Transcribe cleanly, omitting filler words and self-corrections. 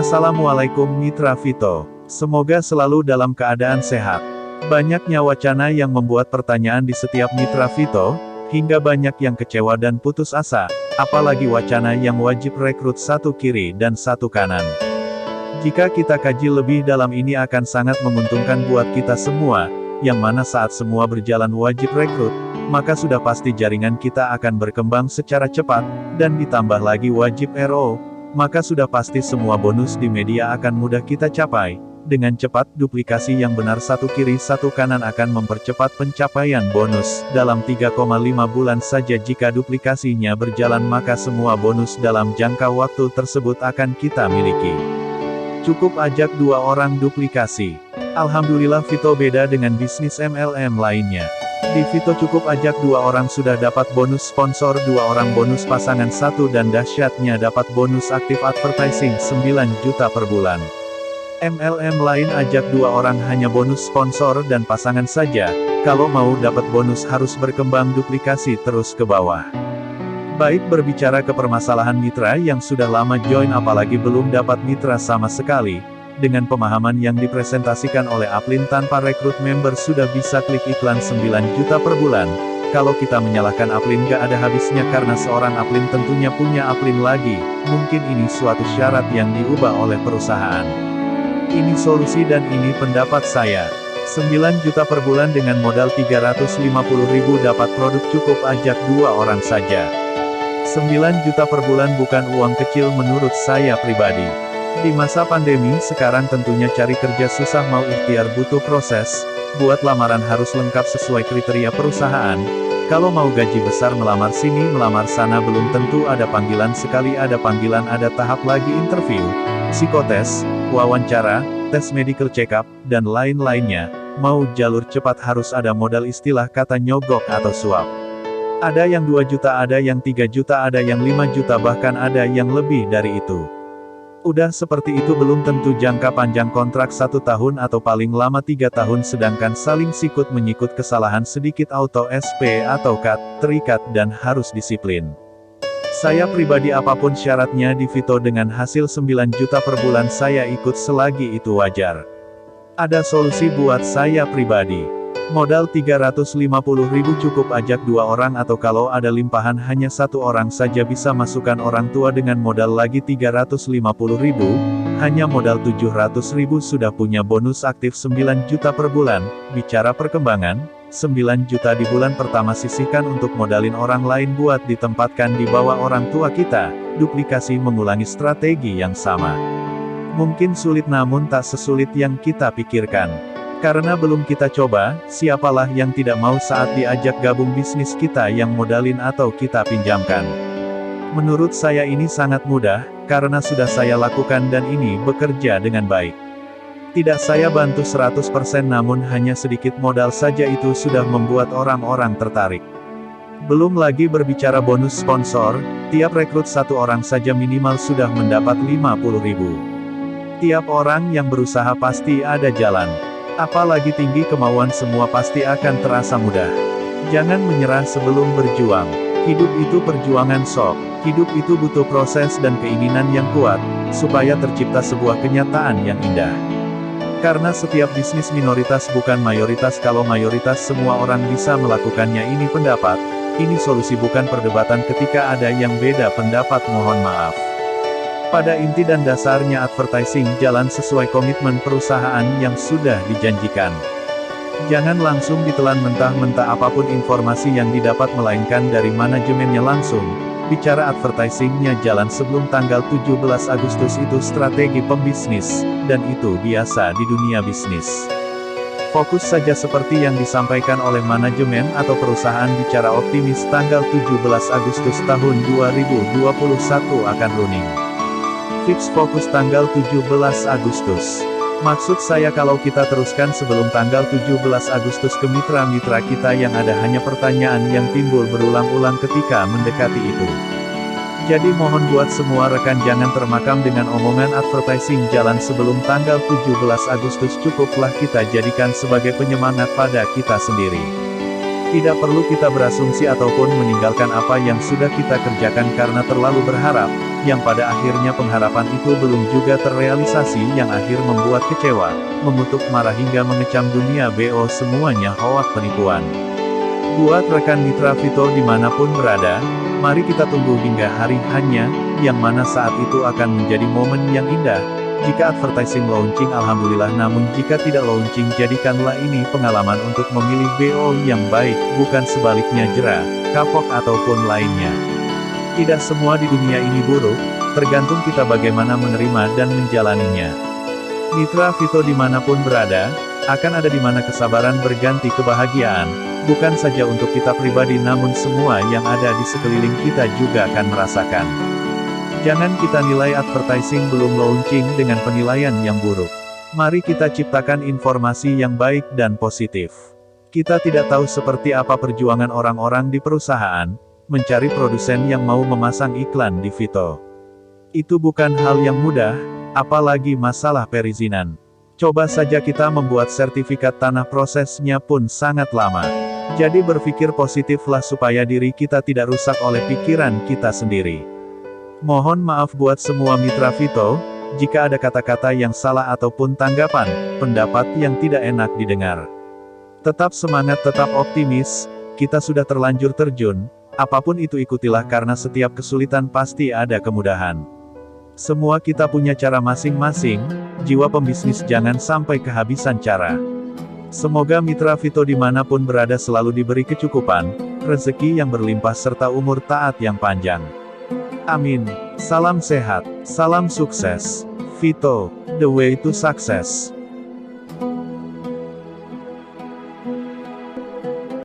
Assalamualaikum Mitra Vito. Semoga selalu dalam keadaan sehat. Banyaknya wacana yang membuat pertanyaan di setiap Mitra Vito, hingga banyak yang kecewa dan putus asa, apalagi wacana yang wajib rekrut satu kiri dan satu kanan. Jika kita kaji lebih dalam ini akan sangat menguntungkan buat kita semua, yang mana saat semua berjalan wajib rekrut, maka sudah pasti jaringan kita akan berkembang secara cepat, dan ditambah lagi wajib RO, maka sudah pasti semua bonus di media akan mudah kita capai. Dengan cepat, duplikasi yang benar satu kiri satu kanan akan mempercepat pencapaian bonus. Dalam 3,5 bulan saja jika duplikasinya berjalan maka semua bonus dalam jangka waktu tersebut akan kita miliki. Cukup ajak 2 orang duplikasi. Alhamdulillah Vito beda dengan bisnis MLM lainnya. Di Vito cukup ajak 2 orang sudah dapat bonus sponsor, 2 orang bonus pasangan 1 dan dahsyatnya dapat bonus aktif advertising 9 juta per bulan. MLM lain ajak 2 orang hanya bonus sponsor dan pasangan saja, kalau mau dapat bonus harus berkembang duplikasi terus ke bawah. Baik berbicara ke permasalahan mitra yang sudah lama join apalagi belum dapat mitra sama sekali, dengan pemahaman yang dipresentasikan oleh Uplin tanpa rekrut member sudah bisa klik iklan 9 juta per bulan. Kalau kita menyalahkan Uplin gak ada habisnya karena seorang Uplin tentunya punya Uplin lagi, mungkin ini suatu syarat yang diubah oleh perusahaan. Ini solusi dan ini pendapat saya. 9 juta per bulan dengan modal 350.000 dapat produk cukup ajak 2 orang saja. 9 juta per bulan bukan uang kecil menurut saya pribadi. Di masa pandemi sekarang tentunya cari kerja susah mau ikhtiar butuh proses, buat lamaran harus lengkap sesuai kriteria perusahaan, kalau mau gaji besar melamar sini melamar sana belum tentu ada panggilan sekali ada panggilan ada tahap lagi interview, psikotes, wawancara, tes medical check-up, dan lain-lainnya, mau jalur cepat harus ada modal istilah kata nyogok atau suap. Ada yang 2 juta ada yang 3 juta ada yang 5 juta bahkan ada yang lebih dari itu. Udah seperti itu belum tentu jangka panjang kontrak 1 tahun atau paling lama 3 tahun sedangkan saling sikut menyikut kesalahan sedikit auto SP atau cut, terikat dan harus disiplin. Saya pribadi apapun syaratnya di Vito dengan hasil 9 juta per bulan saya ikut selagi itu wajar. Ada solusi buat saya pribadi. Modal 350.000 cukup ajak 2 orang atau kalau ada limpahan hanya 1 orang saja bisa masukkan orang tua dengan modal lagi 350.000, hanya modal 700.000 sudah punya bonus aktif 9 juta per bulan. Bicara perkembangan, 9 juta di bulan pertama sisihkan untuk modalin orang lain buat ditempatkan di bawah orang tua kita, duplikasi mengulangi strategi yang sama. Mungkin sulit namun tak sesulit yang kita pikirkan. Karena belum kita coba, siapalah yang tidak mau saat diajak gabung bisnis kita yang modalin atau kita pinjamkan. Menurut saya ini sangat mudah, karena sudah saya lakukan dan ini bekerja dengan baik. Tidak saya bantu 100% namun hanya sedikit modal saja itu sudah membuat orang-orang tertarik. Belum lagi berbicara bonus sponsor, tiap rekrut 1 orang saja minimal sudah mendapat 50.000. Tiap orang yang berusaha pasti ada jalan. Apalagi tinggi kemauan semua pasti akan terasa mudah. Jangan menyerah sebelum berjuang. Hidup itu perjuangan sob. Hidup itu butuh proses dan keinginan yang kuat, supaya tercipta sebuah kenyataan yang indah. Karena setiap bisnis minoritas bukan mayoritas kalau mayoritas semua orang bisa melakukannya ini pendapat, ini solusi bukan perdebatan ketika ada yang beda pendapat mohon maaf. Pada inti dan dasarnya advertising jalan sesuai komitmen perusahaan yang sudah dijanjikan. Jangan langsung ditelan mentah-mentah apapun informasi yang didapat melainkan dari manajemennya langsung. Bicara advertisingnya jalan sebelum tanggal 17 Agustus itu strategi pembisnis, dan itu biasa di dunia bisnis. Fokus saja seperti yang disampaikan oleh manajemen atau perusahaan bicara optimis tanggal 17 Agustus tahun 2021 akan running. Fix fokus tanggal 17 Agustus. Maksud saya kalau kita teruskan sebelum tanggal 17 Agustus ke mitra-mitra kita yang ada hanya pertanyaan yang timbul berulang-ulang ketika mendekati itu. Jadi mohon buat semua rekan jangan termakam dengan omongan advertising jalan sebelum tanggal 17 Agustus cukuplah kita jadikan sebagai penyemangat pada kita sendiri. Tidak perlu kita berasumsi ataupun meninggalkan apa yang sudah kita kerjakan karena terlalu berharap, yang pada akhirnya pengharapan itu belum juga terrealisasi yang akhir membuat kecewa, mengutuk marah hingga mengecam dunia BO semuanya hoak penipuan. Buat rekan mitra Vito dimanapun berada, mari kita tunggu hingga hari hanya, yang mana saat itu akan menjadi momen yang indah. Jika advertising launching alhamdulillah, namun jika tidak launching jadikanlah ini pengalaman untuk memilih BO yang baik, bukan sebaliknya jera, kapok ataupun lainnya. Tidak semua di dunia ini buruk, tergantung kita bagaimana menerima dan menjalaninya. Mitra Vito dimanapun berada, akan ada di mana kesabaran berganti kebahagiaan, bukan saja untuk kita pribadi namun semua yang ada di sekeliling kita juga akan merasakan. Jangan kita nilai advertising belum launching dengan penilaian yang buruk. Mari kita ciptakan informasi yang baik dan positif. Kita tidak tahu seperti apa perjuangan orang-orang di perusahaan, mencari produsen yang mau memasang iklan di Vito. Itu bukan hal yang mudah, apalagi masalah perizinan. Coba saja kita membuat sertifikat tanah, prosesnya pun sangat lama. Jadi berpikir positiflah supaya diri kita tidak rusak oleh pikiran kita sendiri. Mohon maaf buat semua mitra Vito, jika ada kata-kata yang salah ataupun tanggapan, pendapat yang tidak enak didengar. Tetap semangat, tetap optimis, kita sudah terlanjur terjun, apapun itu ikutilah karena setiap kesulitan pasti ada kemudahan. Semua kita punya cara masing-masing, jiwa pembisnis jangan sampai kehabisan cara. Semoga mitra Vito dimanapun berada selalu diberi kecukupan, rezeki yang berlimpah serta umur taat yang panjang. Amin. Salam sehat, salam sukses. Vito, the way to success.